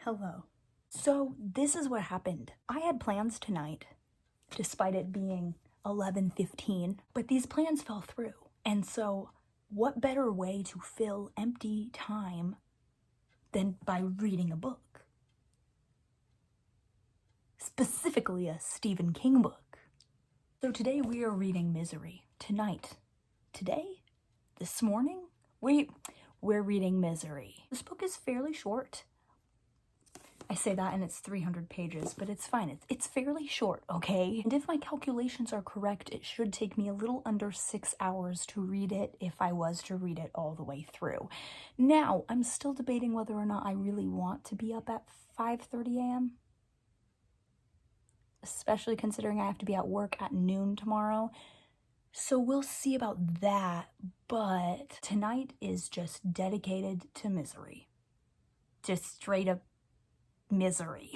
Hello. So this is what happened. I had plans tonight, despite it being 11:15, but these plans fell through. And so what better way to fill empty time than by reading a book? Specifically a Stephen King book. So today we are reading Misery. Tonight. Today? This morning? We're reading Misery. This book is fairly short. I say that and it's 300 pages, but it's fine. It's fairly short, okay? And if my calculations are correct, it should take me a little under 6 hours to read it if I was to read it all the way through. Now, I'm still debating whether or not I really want to be up at 5:30 a.m., especially considering I have to be at work at noon tomorrow. So we'll see about that, but tonight is just dedicated to misery. Just straight up misery.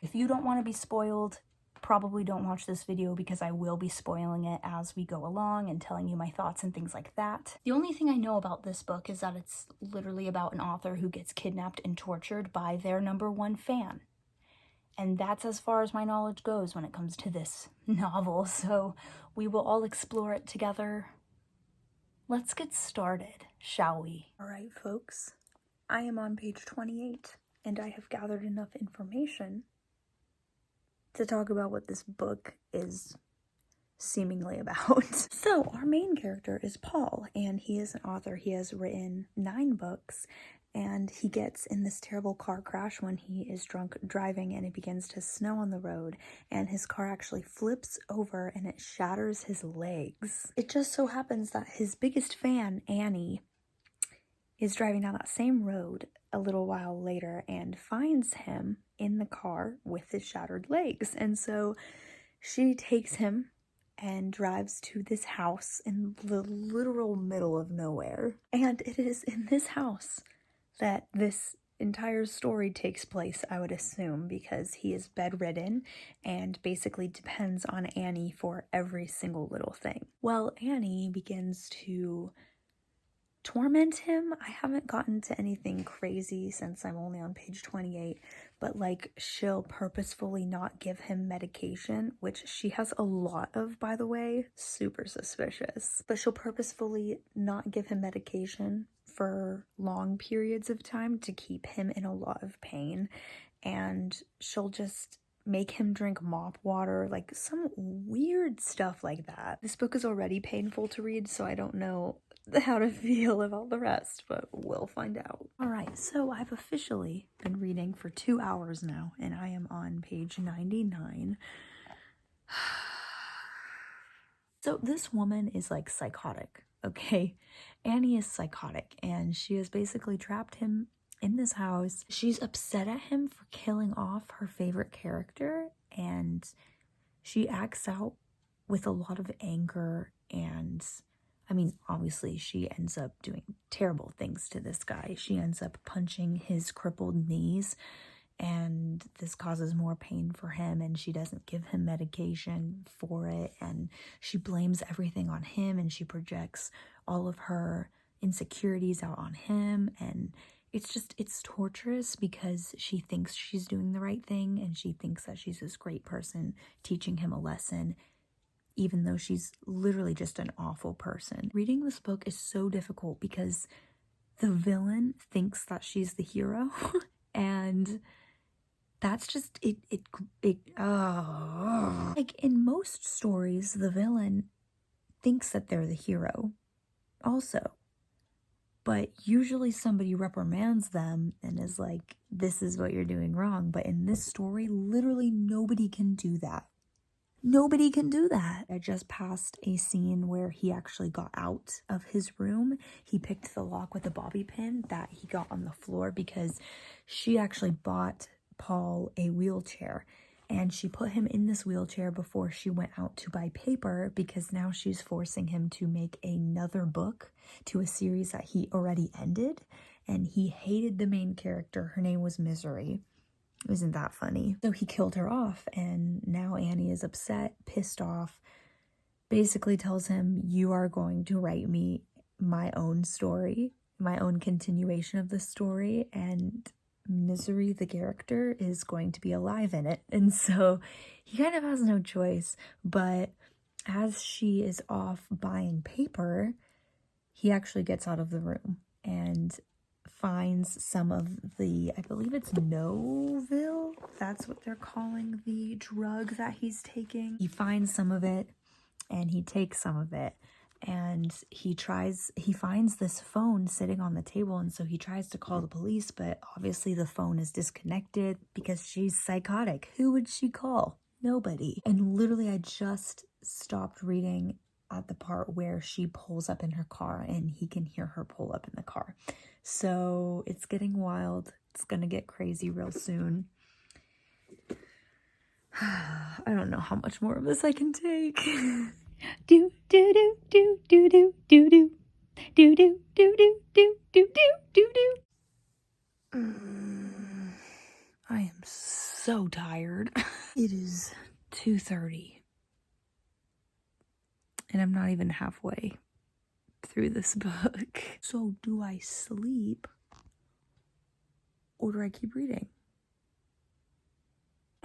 If you don't want to be spoiled, probably don't watch this video because I will be spoiling it as we go along and telling you my thoughts and things like that. The only thing I know about this book is that it's literally about an author who gets kidnapped and tortured by their #1 fan. And that's as far as my knowledge goes when it comes to this novel, so we will all explore it together. Let's get started, shall we? All right, folks. I am on page 28. And I have gathered enough information to talk about what this book is seemingly about. So, our main character is Paul, and he is an author. He has written 9 books, and he gets in this terrible car crash when he is drunk driving, and it begins to snow on the road, and his car actually flips over, and it shatters his legs. It just so happens that his biggest fan, Annie, is driving down that same road a little while later and finds him in the car with his shattered legs. And so she takes him and drives to this house in the literal middle of nowhere. And it is in this house that this entire story takes place, I would assume, because he is bedridden and basically depends on Annie for every single little thing. Well, Annie begins to torment him. I haven't gotten to anything crazy since I'm only on page 28, but like she'll purposefully not give him medication, which she has a lot of, by the way, super suspicious. But she'll purposefully not give him medication for long periods of time to keep him in a lot of pain, and she'll just make him drink mop water, like some weird stuff like that. This book is already painful to read, so I don't know how to feel about the rest, but we'll find out. All right, so I've officially been reading for 2 hours now, and I am on page 99. So this woman is like psychotic, okay? Annie is psychotic, and she has basically trapped him in this house. She's upset at him for killing off her favorite character, and she acts out with a lot of anger, and I mean, obviously she ends up doing terrible things to this guy. She ends up punching his crippled knees, and this causes more pain for him, and she doesn't give him medication for it, and she blames everything on him, and she projects all of her insecurities out on him, and it's torturous because she thinks she's doing the right thing, and she thinks that she's this great person teaching him a lesson, even though she's literally just an awful person. Reading this book is so difficult because the villain thinks that she's the hero, and that's just like in most stories, the villain thinks that they're the hero also, but usually somebody reprimands them and is like, this is what you're doing wrong. But in this story, literally nobody can do that. Nobody can do that. I just passed a scene where he actually got out of his room. He picked the lock with a bobby pin that he got on the floor because she actually bought Paul a wheelchair, and she put him in this wheelchair before she went out to buy paper, because now she's forcing him to make another book to a series that he already ended, and he hated the main character. Her name was Misery. Isn't that funny? So he killed her off, and now Annie is upset, pissed off, basically tells him, you are going to write me my own story, my own continuation of the story, and Misery, the character, is going to be alive in it. And so he kind of has no choice. But as she is off buying paper, he actually gets out of the room and finds some of the, I believe it's Novil. That's what they're calling the drug that he's taking. He finds some of it and he takes some of it. And he finds this phone sitting on the table, and so he tries to call the police, but obviously the phone is disconnected because she's psychotic. Who would she call? Nobody. And literally I just stopped reading at the part where she pulls up in her car and he can hear her pull up in the car. So it's getting wild. It's gonna get crazy real soon. I don't know how much more of this I can take. Do do do do do do do do do do do do do do do do. I am so tired. It is 2:30 and I'm not even halfway through this book. So do I sleep or do I keep reading?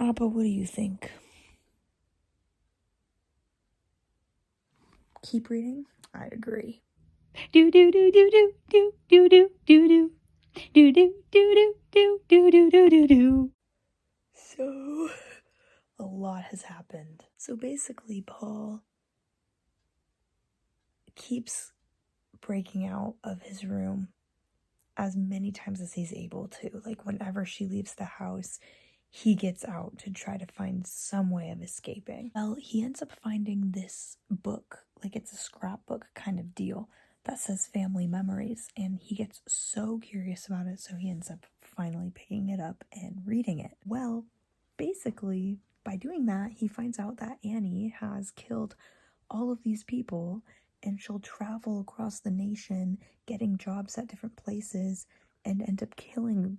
Appa, what do you think? Keep reading? I agree. Do do do do do do do do do do do do do do do do do do do. So a lot has happened. So basically Paul keeps breaking out of his room as many times as he's able to. Like whenever she leaves the house, he gets out to try to find some way of escaping. Well, he ends up finding this book, like it's a scrapbook kind of deal that says family memories, and he gets so curious about it, so he ends up finally picking it up and reading it. Well, basically, by doing that, he finds out that Annie has killed all of these people, and she'll travel across the nation, getting jobs at different places, and end up killing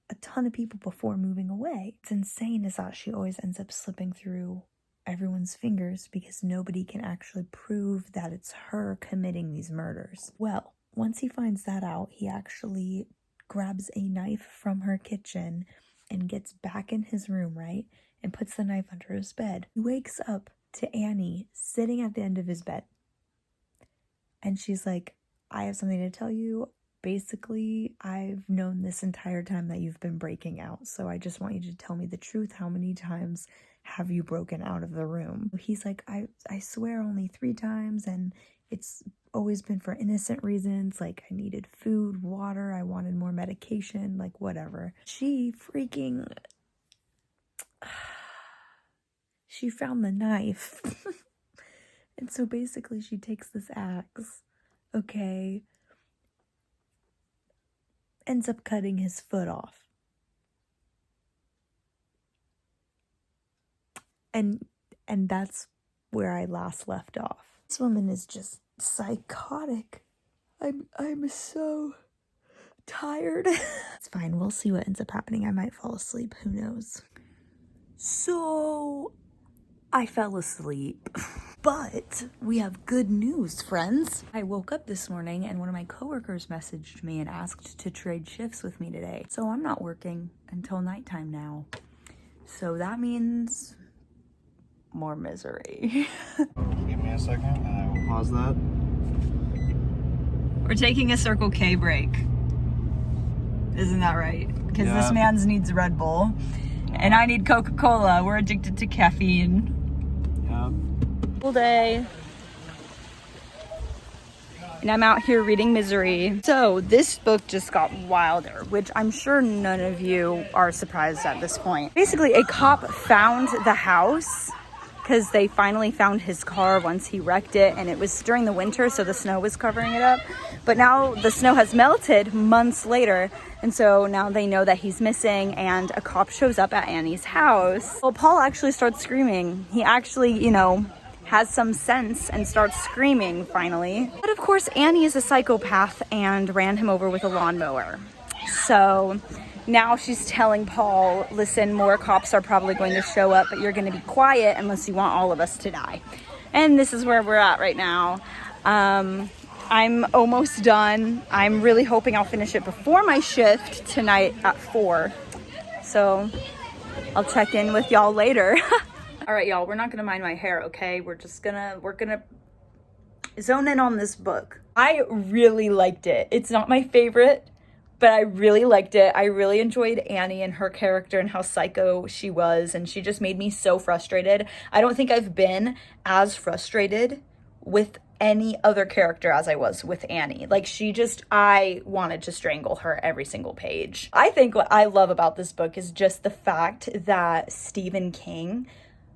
a ton of people before moving away. It's insane is that she always ends up slipping through everyone's fingers because nobody can actually prove that it's her committing these murders. Well, once he finds that out, he actually grabs a knife from her kitchen and gets back in his room, right? And puts the knife under his bed. He wakes up to Annie sitting at the end of his bed. And she's like, I have something to tell you. Basically, I've known this entire time that you've been breaking out, so I just want you to tell me the truth. How many times have you broken out of the room? He's like, I swear only 3 times, and it's always been for innocent reasons, like I needed food, water, I wanted more medication, like whatever. She found the knife. And so basically she takes this axe, okay, ends up cutting his foot off. And that's where I last left off. This woman is just psychotic. I'm so tired. It's fine. We'll see what ends up happening. I might fall asleep. Who knows? So I fell asleep. But we have good news, friends. I woke up this morning and one of my coworkers messaged me and asked to trade shifts with me today. So I'm not working until nighttime now. So that means more misery. Give me a second and I will pause that. We're taking a Circle K break. Isn't that right? Because this man's needs Red Bull and I need Coca-Cola. We're addicted to caffeine. Yeah. Full day. And I'm out here reading Misery. So this book just got wilder, which I'm sure none of you are surprised at this point. Basically, a cop found the house because they finally found his car once he wrecked it, and it was during the winter, so the snow was covering it up. But now the snow has melted months later, and so now they know that he's missing, and a cop shows up at Annie's house. Well, Paul actually starts screaming. He actually, has some sense and starts screaming finally. But of course, Annie is a psychopath and ran him over with a lawnmower. So now she's telling Paul, listen, more cops are probably going to show up, but you're going to be quiet unless you want all of us to die. And this is where we're at right now. I'm almost done. I'm really hoping I'll finish it before my shift tonight at 4. So I'll check in with y'all later. All right, y'all, we're not gonna mind my hair, okay? We're gonna zone in on this book. I really liked it. It's not my favorite, but I really liked it. I really enjoyed Annie and her character and how psycho she was, and she just made me so frustrated. I don't think I've been as frustrated with any other character as I was with Annie. Like, I wanted to strangle her every single page. I think what I love about this book is just the fact that Stephen King,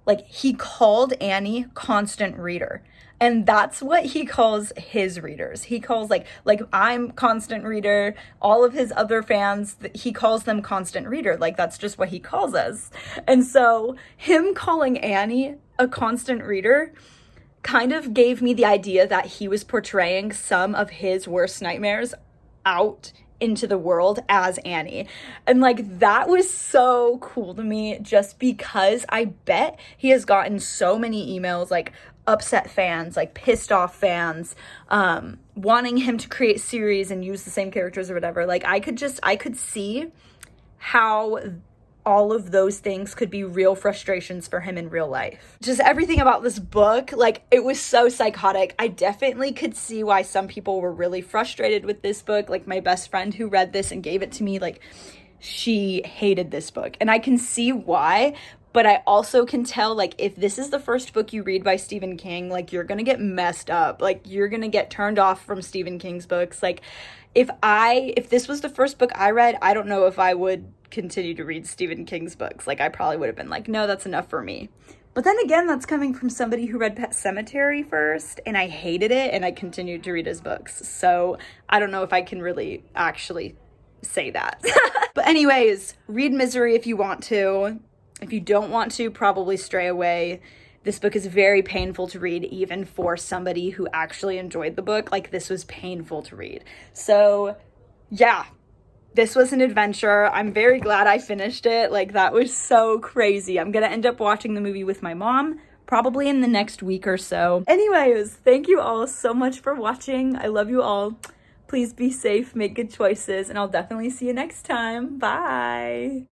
like, he called Annie constant reader. And that's what he calls his readers. He calls like I'm constant reader, all of his other fans, he calls them constant reader. Like, that's just what he calls us. And so him calling Annie a constant reader kind of gave me the idea that he was portraying some of his worst nightmares out into the world as Annie. And like, that was so cool to me, just because I bet he has gotten so many emails, like upset fans, like pissed off fans, wanting him to create series and use the same characters or whatever. Like, I could see how all of those things could be real frustrations for him in real life. Just everything about this book, like, it was so psychotic. I definitely could see why some people were really frustrated with this book. Like, my best friend who read this and gave it to me, like, she hated this book. And I can see why, but I also can tell, like, if this is the first book you read by Stephen King, like, you're gonna get messed up. Like, you're gonna get turned off from Stephen King's books. Like, if this was the first book I read, I don't know if I would continue to read Stephen King's books. Like, I probably would have been like, no, that's enough for me. But then again, that's coming from somebody who read Pet Sematary first, and I hated it, and I continued to read his books. So I don't know if I can really actually say that. But anyways, read Misery if you want to. If you don't want to, probably stray away. This book is very painful to read, even for somebody who actually enjoyed the book. Like, this was painful to read. So yeah, this was an adventure. I'm very glad I finished it. Like, that was so crazy. I'm gonna end up watching the movie with my mom, probably in the next week or so. Anyways, thank you all so much for watching. I love you all. Please be safe, make good choices, and I'll definitely see you next time. Bye.